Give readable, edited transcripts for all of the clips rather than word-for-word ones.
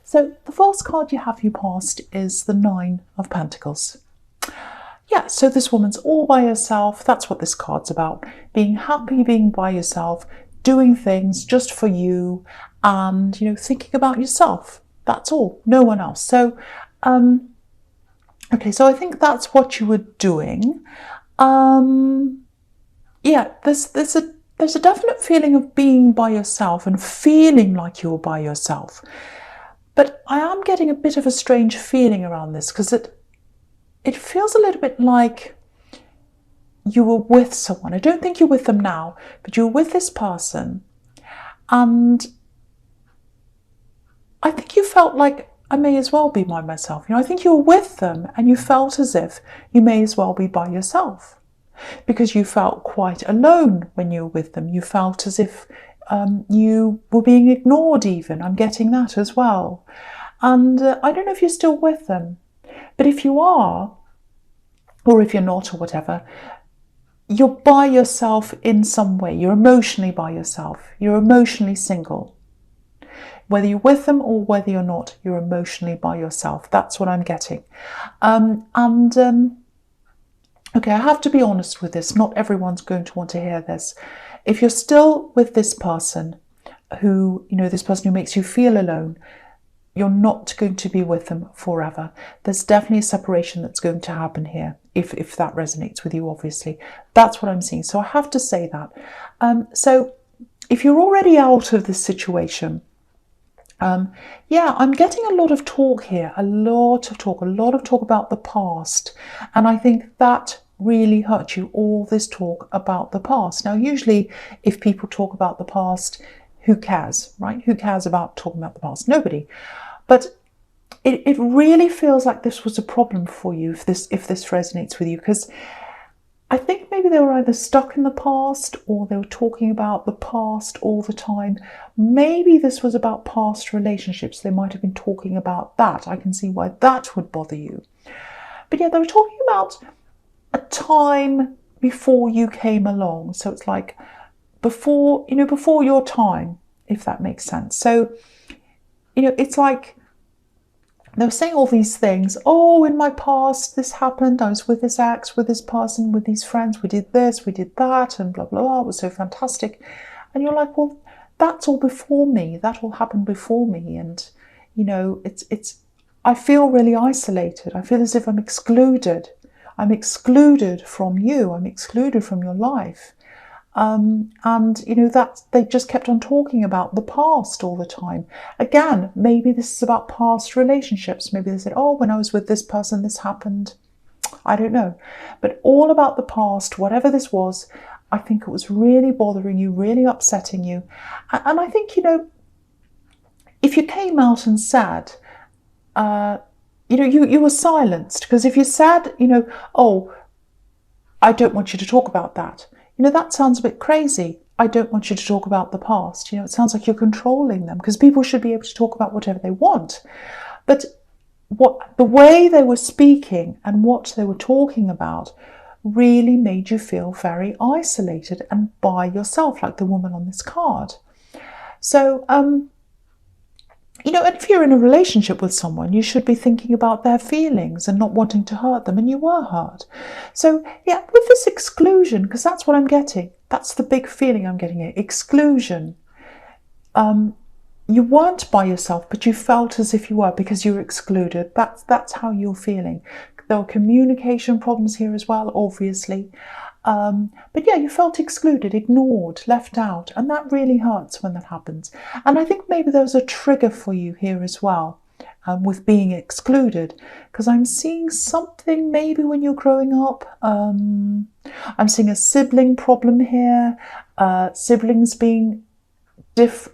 So the first card you have for your past is the Nine of Pentacles. Yeah, so this woman's all by herself. That's what this card's about. Being happy, being by yourself, doing things just for you, and, thinking about yourself. That's all, no one else. So, okay, so I think that's what you were doing. Yeah, there's a definite feeling of being by yourself and feeling like you're by yourself. But I am getting a bit of a strange feeling around this, because it feels a little bit like you were with someone. I don't think you're with them now, but you were with this person, and I think you felt like, I may as well be by myself. I think you were with them and you felt as if you may as well be by yourself, because you felt quite alone when you were with them. You felt as if you were being ignored even. I'm getting that as well. And I don't know if you're still with them, but if you are, or if you're not, or whatever, you're by yourself in some way. You're emotionally by yourself. You're emotionally single. Whether you're with them or whether you're not, you're emotionally by yourself. That's what I'm getting. Okay, I have to be honest with this. Not everyone's going to want to hear this. If you're still with this person who, this person who makes you feel alone, you're not going to be with them forever. There's definitely a separation that's going to happen here, if that resonates with you, obviously. That's what I'm seeing. So I have to say that. So if you're already out of this situation, yeah, I'm getting a lot of talk here, a lot of talk about the past. And I think that really hurt you, all this talk about the past. Now, usually if people talk about the past, who cares, right? Who cares about talking about the past? Nobody. But it really feels like this was a problem for you, if this resonates with you, because I think maybe they were either stuck in the past or they were talking about the past all the time. Maybe this was about past relationships. They might have been talking about that. I can see why that would bother you. But yeah, they were talking about a time before you came along. So it's like before your time, if that makes sense. So, it's like they were saying all these things. Oh, in my past, this happened. I was with this ex, with this person, with these friends. We did this, we did that, and blah, blah, blah. It was so fantastic. And you're like, well, that's all before me. That all happened before me. And, I feel really isolated. I feel as if I'm excluded. I'm excluded from you. I'm excluded from your life. That they just kept on talking about the past all the time. Again, maybe this is about past relationships. Maybe they said, oh, when I was with this person, this happened. I don't know. But all about the past, whatever this was, I think it was really bothering you, really upsetting you. And I think, if you came out and said, you were silenced. Because if you said, oh, I don't want you to talk about that. That sounds a bit crazy. I don't want you to talk about the past. It sounds like you're controlling them, because people should be able to talk about whatever they want. But the way they were speaking and what they were talking about really made you feel very isolated and by yourself, like the woman on this card. So, and if you're in a relationship with someone, you should be thinking about their feelings and not wanting to hurt them, and you were hurt. So, yeah, with this exclusion, because that's what I'm getting, that's the big feeling I'm getting here, exclusion. You weren't by yourself, but you felt as if you were, because you were excluded. That's how you're feeling. There were communication problems here as well, obviously. But yeah, you felt excluded, ignored, left out, and that really hurts when that happens. And I think maybe there was a trigger for you here as well, with being excluded, because I'm seeing something maybe when you're growing up. I'm seeing a sibling problem here, siblings being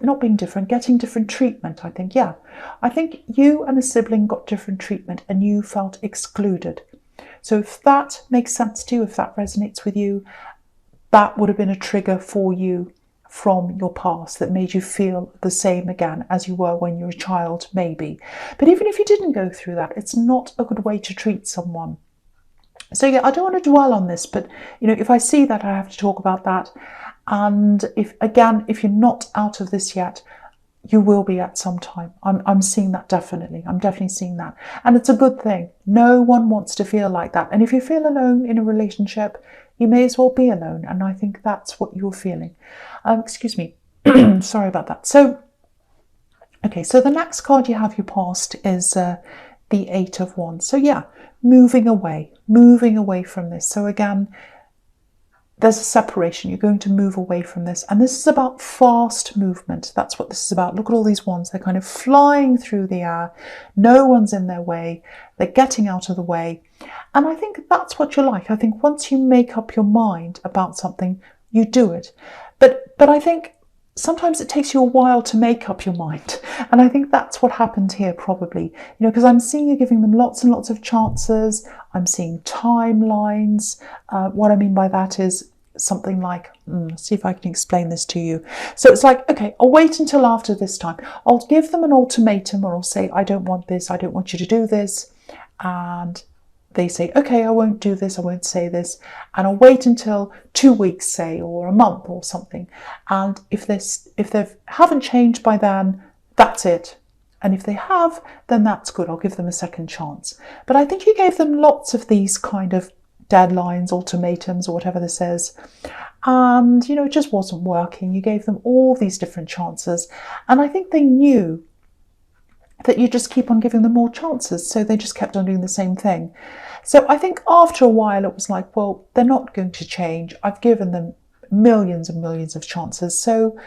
not being different, getting different treatment, I think. Yeah, I think you and a sibling got different treatment and you felt excluded. So if that makes sense to you, if that resonates with you, that would have been a trigger for you from your past that made you feel the same again as you were when you were a child, maybe. But even if you didn't go through that, it's not a good way to treat someone. So yeah, I don't want to dwell on this, but if I see that, I have to talk about that. And if you're not out of this yet, you will be at some time. I'm seeing that definitely. I'm definitely seeing that. And it's a good thing. No one wants to feel like that. And if you feel alone in a relationship, you may as well be alone. And I think that's what you're feeling. Excuse me. Sorry about that. So, okay, so the next card you have your past is the Eight of Wands. So yeah, moving away from this. So again, there's a separation. You're going to move away from this. And this is about fast movement. That's what this is about. Look at all these wands. They're kind of flying through the air. No one's in their way. They're getting out of the way. And I think that's what you like. I think once you make up your mind about something, you do it. But I think sometimes it takes you a while to make up your mind. And I think that's what happened here probably. You know, because I'm seeing you giving them lots and lots of chances. I'm seeing timelines. What I mean by that is something like, see if I can explain this to you. So it's like, okay, I'll wait until after this time. I'll give them an ultimatum, or I'll say, I don't want this. I don't want you to do this. And they say, okay, I won't do this, I won't say this, and I'll wait until 2 weeks, say, or a month or something. And if they haven't changed by then, that's it. And if they have, then that's good. I'll give them a second chance. But I think you gave them lots of these kind of deadlines, ultimatums, or whatever this is. And, you know, it just wasn't working. You gave them all these different chances. And I think they knew that you just keep on giving them more chances. So they just kept on doing the same thing. So I think after a while it was like, well, they're not going to change. I've given them millions and millions of chances. So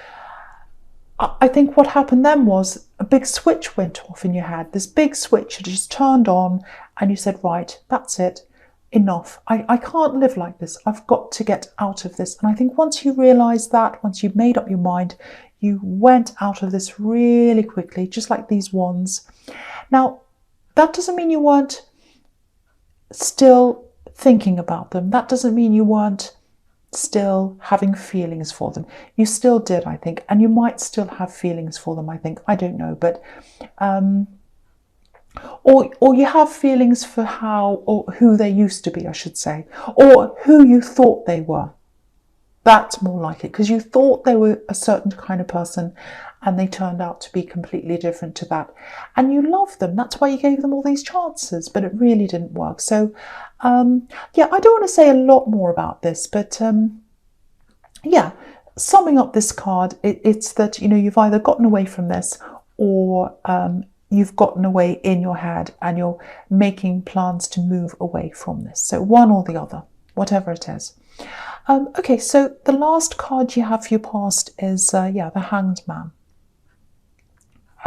I think what happened then was a big switch went off in your head. This big switch just turned on and you said, right, that's it. Enough. I can't live like this. I've got to get out of this. And I think once you realise that, once you've made up your mind, you went out of this really quickly, just like these wands. Now, that doesn't mean you weren't still thinking about them. That doesn't mean you weren't still having feelings for them. You still did, I think, and you might still have feelings for them, I think. I don't know, but or you have feelings for how or who they used to be, I should say, or who you thought they were. That's more like it, because you thought they were a certain kind of person and they turned out to be completely different to that. And you love them. That's why you gave them all these chances, but it really didn't work. So, yeah, I don't want to say a lot more about this, but yeah, summing up this card, it's that, you know, you've either gotten away from this or you've gotten away in your head and you're making plans to move away from this. So one or the other, whatever it is. Okay, so the last card you have for your past is, yeah, the Hanged Man.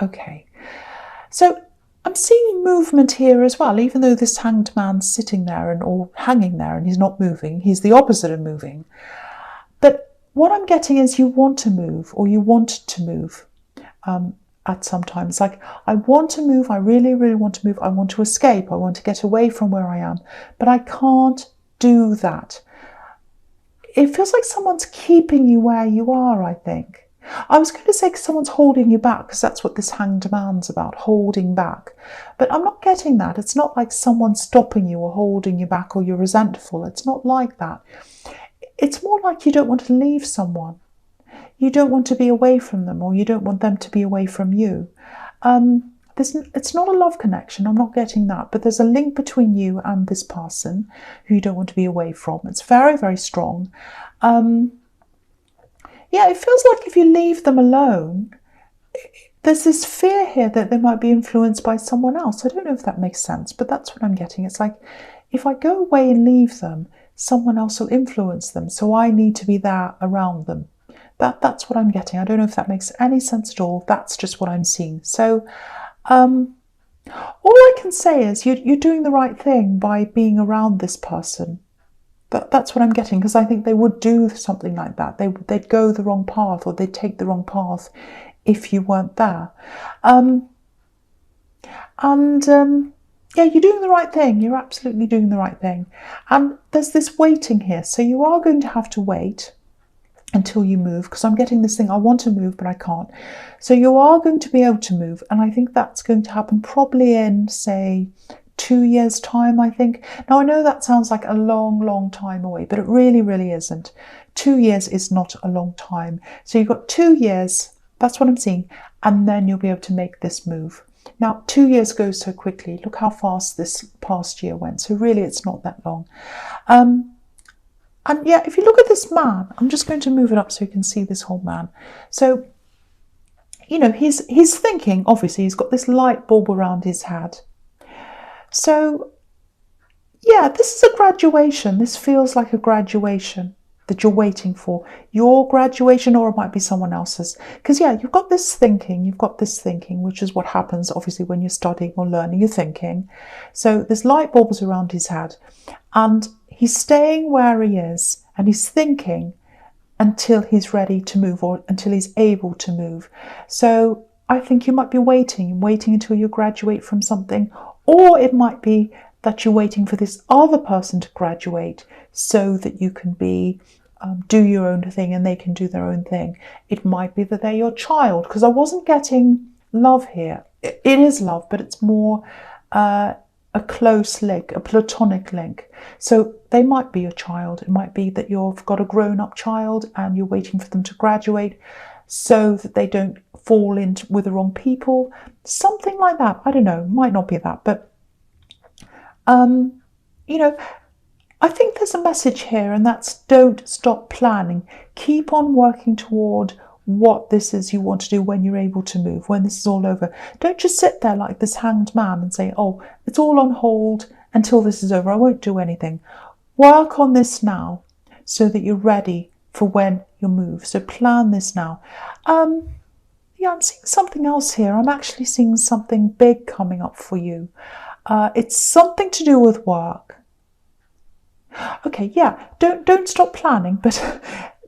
Okay, so I'm seeing movement here as well, even though this Hanged Man's sitting there or hanging there and he's not moving. He's the opposite of moving. But what I'm getting is you want to move, or you want to move at some time. It's like, I want to move, I really, really want to move. I want to escape, I want to get away from where I am, but I can't do that. It feels like someone's keeping you where you are, I think. I was going to say someone's holding you back, because that's what this Hanged Man's about, holding back. But I'm not getting that. It's not like someone's stopping you or holding you back or you're resentful. It's not like that. It's more like you don't want to leave someone. You don't want to be away from them, or you don't want them to be away from you. It's not a love connection, I'm not getting that, but there's a link between you and this person who you don't want to be away from. It's very, very strong. Yeah, it feels like if you leave them alone, there's this fear here that they might be influenced by someone else. I don't know if that makes sense, but that's what I'm getting. It's like, if I go away and leave them, someone else will influence them, so I need to be there around them. That's what I'm getting. I don't know if that makes any sense at all. That's just what I'm seeing. So, all I can say is you're doing the right thing by being around this person. That's what I'm getting, because I think they would do something like that. They'd go the wrong path, or they'd take the wrong path if you weren't there. Yeah, you're doing the right thing. You're absolutely doing the right thing. And there's this waiting here. So you are going to have to wait until you move, because I'm getting this thing, I want to move, but I can't. So you are going to be able to move, and I think that's going to happen probably in, say, 2 years' time, I think. Now, I know that sounds like a long, long time away, but it really, really isn't. 2 years is not a long time. So you've got 2 years, that's what I'm seeing, and then you'll be able to make this move. Now, 2 years goes so quickly. Look how fast this past year went. So really, it's not that long. And yeah, if you look at this man, I'm just going to move it up so you can see this whole man. So, you know, he's thinking, obviously, he's got this light bulb around his head. So, yeah, this is a graduation. This feels like a graduation that you're waiting for. Your graduation, or it might be someone else's. Because, yeah, you've got this thinking, which is what happens, obviously, when you're studying or learning, you're thinking. So there's light bulbs around his head. And he's staying where he is, and he's thinking until he's ready to move, or until he's able to move. So I think you might be waiting until you graduate from something, or it might be that you're waiting for this other person to graduate so that you can do your own thing and they can do their own thing. It might be that they're your child, because I wasn't getting love here. It is love, but it's more a close link, a platonic link. So they might be your child. It might be that you've got a grown-up child and you're waiting for them to graduate so that they don't fall in with the wrong people. Something like that. I don't know. Might not be that. But, you know, I think there's a message here, and that's don't stop planning. Keep on working toward what this is you want to do when you're able to move, when this is all over. Don't just sit there like this hanged man and say, oh, it's all on hold until this is over. I won't do anything. Work on this now so that you're ready for when you move. So plan this now. Yeah, I'm seeing something else here. I'm actually seeing something big coming up for you. It's something to do with work. Okay, yeah, don't stop planning, but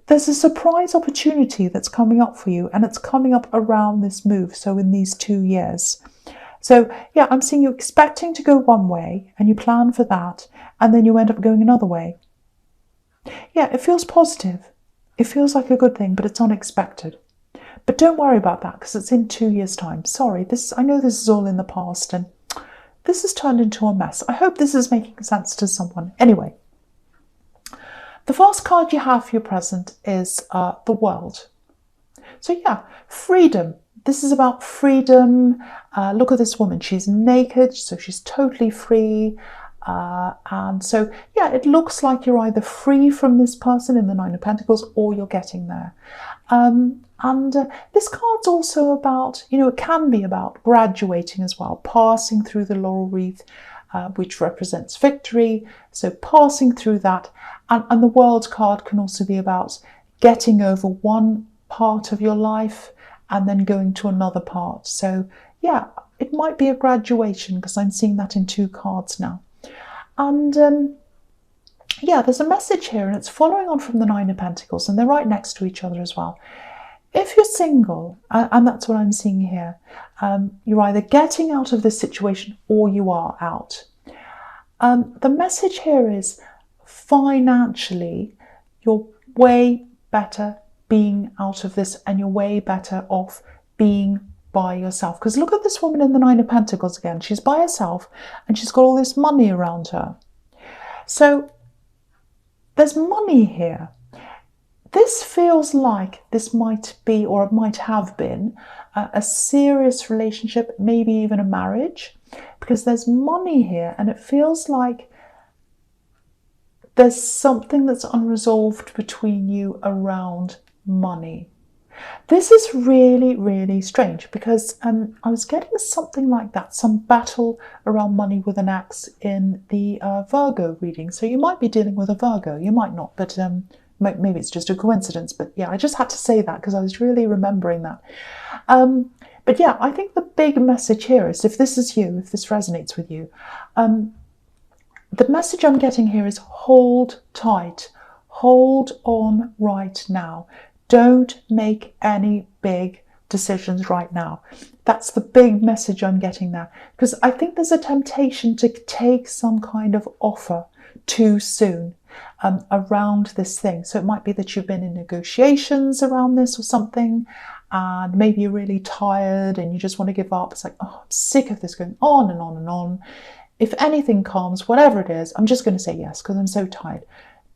there's a surprise opportunity that's coming up for you, and it's coming up around this move, so in these 2 years. So, yeah, I'm seeing you expecting to go one way, and you plan for that, and then you end up going another way. Yeah, it feels positive. It feels like a good thing, but it's unexpected. But don't worry about that, because it's in 2 years' time. Sorry, I know this is all in the past, and this has turned into a mess. I hope this is making sense to someone. Anyway. The first card you have for your present is the World. So yeah, freedom. This is about freedom. Look at this woman. She's naked, so she's totally free. And so, yeah, it looks like you're either free from this person in the Nine of Pentacles, or you're getting there. This card's also about, you know, it can be about graduating as well, passing through the laurel wreath, which represents victory. So passing through that. And the World card can also be about getting over one part of your life and then going to another part. So yeah, it might be a graduation, because I'm seeing that in 2 cards now. And yeah, there's a message here, and it's following on from the Nine of Pentacles, and they're right next to each other as well. If you're single, and that's what I'm seeing here, you're either getting out of this situation or you are out. The message here is, financially, you're way better being out of this, and you're way better off being by yourself. Because look at this woman in the Nine of Pentacles again. She's by herself, and she's got all this money around her. So there's money here. This feels like this might be, or it might have been, a serious relationship, maybe even a marriage, because there's money here, and it feels like there's something that's unresolved between you around money. This is really, really strange, because I was getting something like that, some battle around money with an axe in the Virgo reading. So you might be dealing with a Virgo, you might not, but maybe it's just a coincidence. But yeah, I just had to say that because I was really remembering that. But yeah, I think the big message here is, if this is you, if this resonates with you, the message I'm getting here is hold tight, hold on right now. Don't make any big decisions right now. That's the big message I'm getting there, because I think there's a temptation to take some kind of offer too soon around this thing. So it might be that you've been in negotiations around this or something, and maybe you're really tired and you just want to give up. It's like, oh, I'm sick of this going on and on and on. If anything comes, whatever it is, I'm just going to say yes because I'm so tired.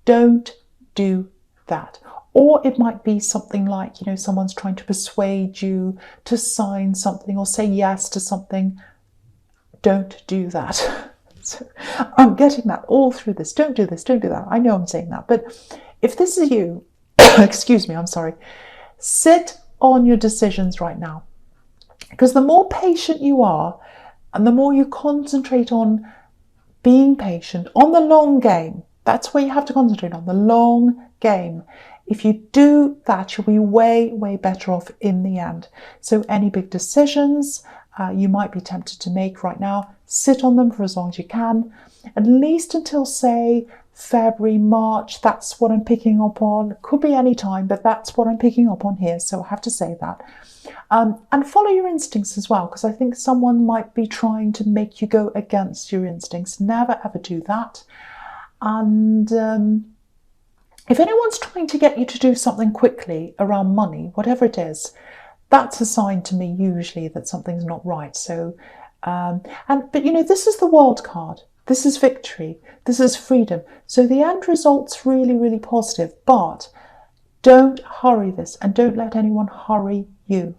Don't do that. Or it might be something like, you know, someone's trying to persuade you to sign something or say yes to something. Don't do that. So, I'm getting that all through this. Don't do this, don't do that. I know I'm saying that. But if this is you, excuse me, I'm sorry, sit on your decisions right now. Because the more patient you are and the more you concentrate on being patient, on the long game, that's where you have to concentrate on, the long game. If you do that, you'll be way, way better off in the end. So any big decisions you might be tempted to make right now, sit on them for as long as you can, at least until, say, February, March. That's what I'm picking up on. It could be any time, but that's what I'm picking up on here, so I have to say that. And follow your instincts as well, because I think someone might be trying to make you go against your instincts. Never ever do that. And if anyone's trying to get you to do something quickly around money, whatever it is, that's a sign to me usually that something's not right. So, but you know, this is the World card. This is victory. This is freedom. So the end result's really, really positive. But don't hurry this, and don't let anyone hurry you.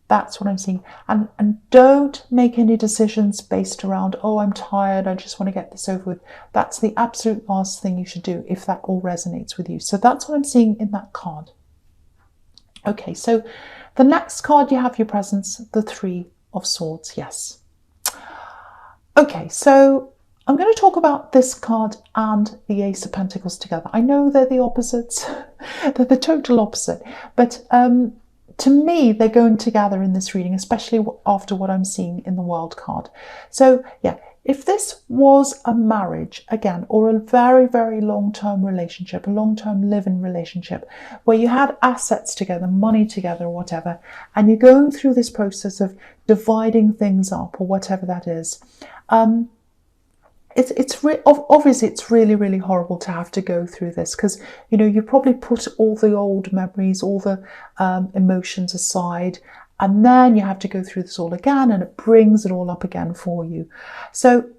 That's what I'm seeing. And don't make any decisions based around, oh, I'm tired, I just want to get this over with. That's the absolute last thing you should do if that all resonates with you. So that's what I'm seeing in that card. Okay, so the next card you have your presence, the Three of Swords, yes. Okay, so I'm going to talk about this card and the Ace of Pentacles together. I know they're the opposites, they're the total opposite, but to me, they're going together in this reading, especially after what I'm seeing in the World card. So yeah, if this was a marriage, again, or a very, very long-term relationship, a long-term live-in relationship, where you had assets together, money together, or whatever, and you're going through this process of dividing things up, or whatever that is, obviously it's really, really horrible to have to go through this, because you know you probably put all the old memories, all the emotions aside, and then you have to go through this all again, and it brings it all up again for you. So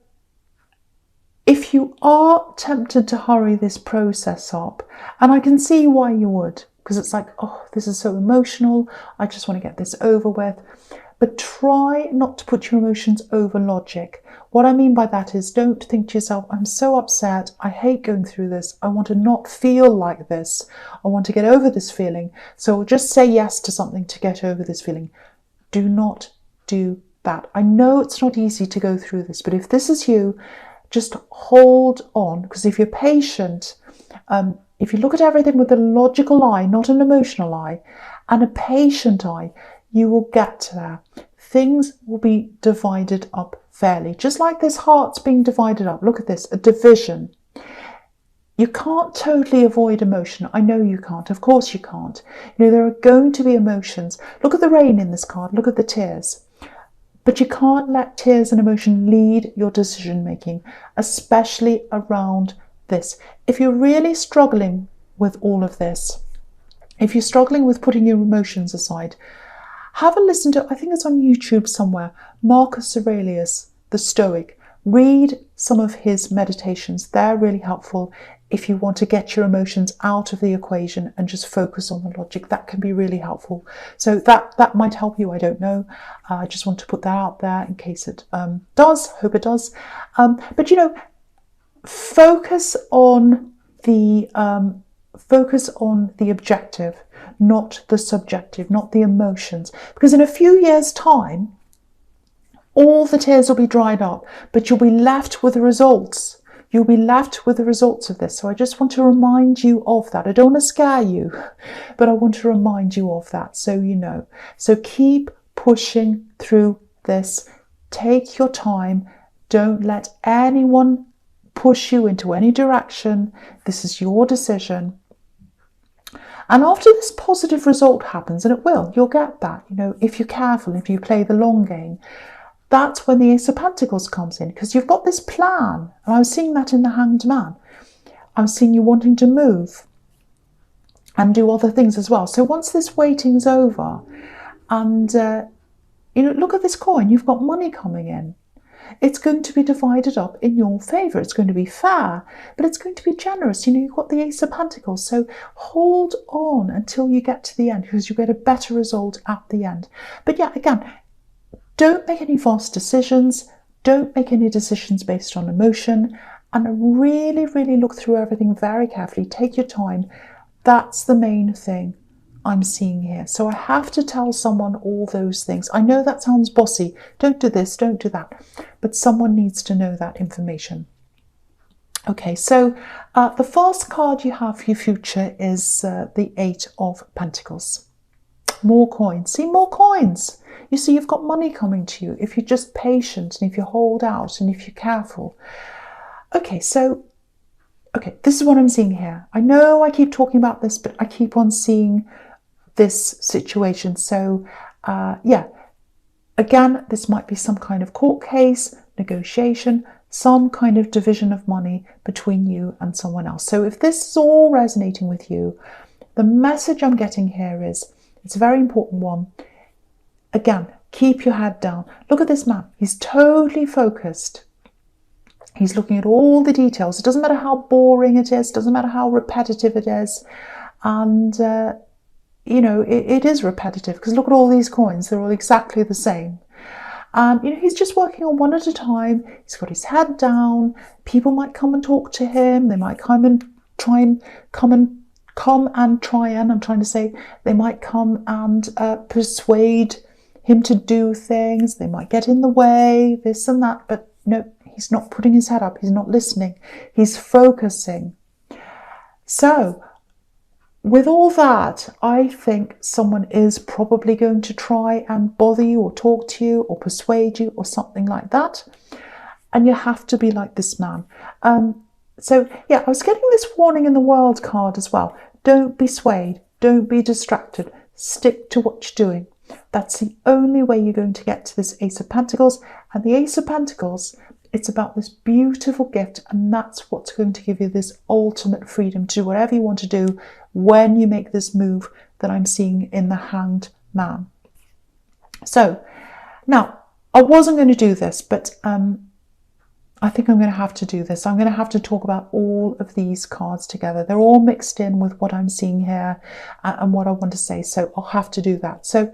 if you are tempted to hurry this process up, and I can see why you would, because it's like, oh, this is so emotional, I just want to get this over with. But try not to put your emotions over logic. What I mean by that is, don't think to yourself, I'm so upset, I hate going through this, I want to not feel like this, I want to get over this feeling, so I'll just say yes to something to get over this feeling. Do not do that. I know it's not easy to go through this, but if this is you, just hold on, because if you're patient, if you look at everything with a logical eye, not an emotional eye, and a patient eye, you will get there. Things will be divided up fairly. Just like this heart's being divided up. Look at this, a division. You can't totally avoid emotion. I know you can't. Of course you can't. You know, there are going to be emotions. Look at the rain in this card. Look at the tears. But you can't let tears and emotion lead your decision making, especially around this. If you're really struggling with all of this, if you're struggling with putting your emotions aside, have a listen to, I think it's on YouTube somewhere, Marcus Aurelius, the Stoic. Read some of his meditations. They're really helpful if you want to get your emotions out of the equation and just focus on the logic. That can be really helpful. So that might help you, I don't know. I just want to put that out there in case it does. Hope it does. But you know, focus on the objective, not the subjective, not the emotions. Because in a few years' time, all the tears will be dried up, but you'll be left with the results. You'll be left with the results of this. So I just want to remind you of that. I don't want to scare you, but I want to remind you of that so you know. So keep pushing through this. Take your time. Don't let anyone push you into any direction. This is your decision. And after this positive result happens, and it will, you'll get that, you know, if you're careful, if you play the long game, that's when the Ace of Pentacles comes in, because you've got this plan. And I was seeing that in the Hanged Man. I was seeing you wanting to move and do other things as well. So once this waiting's over, and, you know, look at this coin, you've got money coming in. It's going to be divided up in your favour. It's going to be fair, but it's going to be generous. You know, you've got the Ace of Pentacles, so hold on until you get to the end, because you get a better result at the end. But yeah, again, don't make any fast decisions. Don't make any decisions based on emotion, and really, really look through everything very carefully. Take your time. That's the main thing I'm seeing here. So I have to tell someone all those things. I know that sounds bossy. Don't do this, don't do that. But someone needs to know that information. Okay, so the first card you have for your future is the Eight of Pentacles. More coins. See, more coins. You see, you've got money coming to you if you're just patient and if you hold out and if you're careful. Okay, so, this is what I'm seeing here. I know I keep talking about this, but I keep on seeing this situation. So, yeah, again, this might be some kind of court case, negotiation, some kind of division of money between you and someone else. So if this is all resonating with you, the message I'm getting here is, it's a very important one. Again, keep your head down. Look at this man. He's totally focused. He's looking at all the details. It doesn't matter how boring it is. It doesn't matter how repetitive it is. And, you know, it is repetitive, because look at all these coins. They're all exactly the same. You know, he's just working on one at a time. He's got his head down. People might come and talk to him. They might come and try and they might come and persuade him to do things. They might get in the way, this and that. But no, he's not putting his head up. He's not listening. He's focusing. So, with all that, I think someone is probably going to try and bother you or talk to you or persuade you or something like that. And you have to be like this man. So, yeah, I was getting this warning in the World card as well. Don't be swayed. Don't be distracted. Stick to what you're doing. That's the only way you're going to get to this Ace of Pentacles. And the Ace of Pentacles, it's about this beautiful gift, and that's what's going to give you this ultimate freedom to do whatever you want to do when you make this move that I'm seeing in the Hanged Man. So, now, I wasn't going to do this, but I think I'm going to have to do this. I'm going to have to talk about all of these cards together. They're all mixed in with what I'm seeing here and what I want to say, so I'll have to do that. So,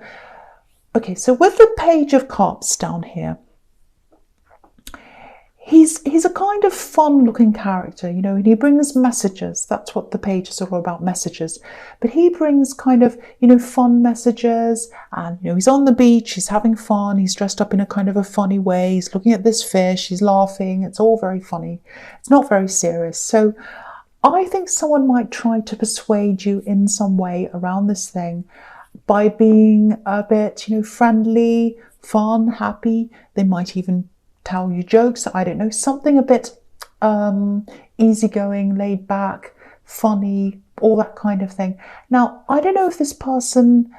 okay, so with the Page of Cups down here, he's a kind of fun-looking character, you know, and he brings messages. That's what the pages are all about, messages. But he brings kind of, you know, fun messages, and, you know, he's on the beach, he's having fun, he's dressed up in a kind of a funny way, he's looking at this fish, he's laughing, it's all very funny. It's not very serious. So I think someone might try to persuade you in some way around this thing by being a bit, you know, friendly, fun, happy. They might even tell you jokes, I don't know, something a bit easygoing, laid back, funny, all that kind of thing. Now, I don't know if this person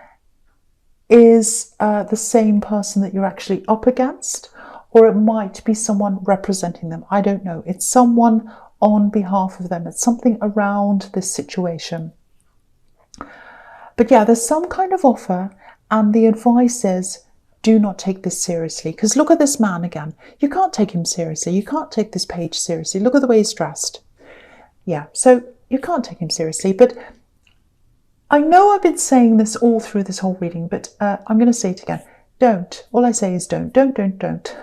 is the same person that you're actually up against, or it might be someone representing them. I don't know. It's someone on behalf of them. It's something around this situation. But yeah, there's some kind of offer, and the advice is, do not take this seriously, because look at this man again. You can't take him seriously. You can't take this page seriously. Look at the way he's dressed. Yeah, so you can't take him seriously. But I know I've been saying this all through this whole reading, but I'm going to say it again. Don't. All I say is don't. Don't.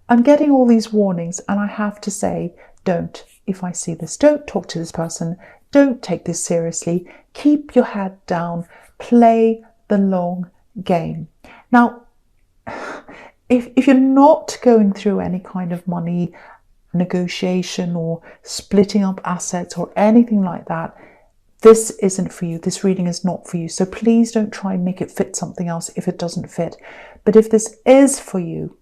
I'm getting all these warnings, and I have to say don't. If I see this, don't talk to this person. Don't take this seriously. Keep your head down. Play the long game. Now, if you're not going through any kind of money negotiation or splitting up assets or anything like that, this isn't for you. This reading is not for you. So please don't try and make it fit something else if it doesn't fit. But if this is for you,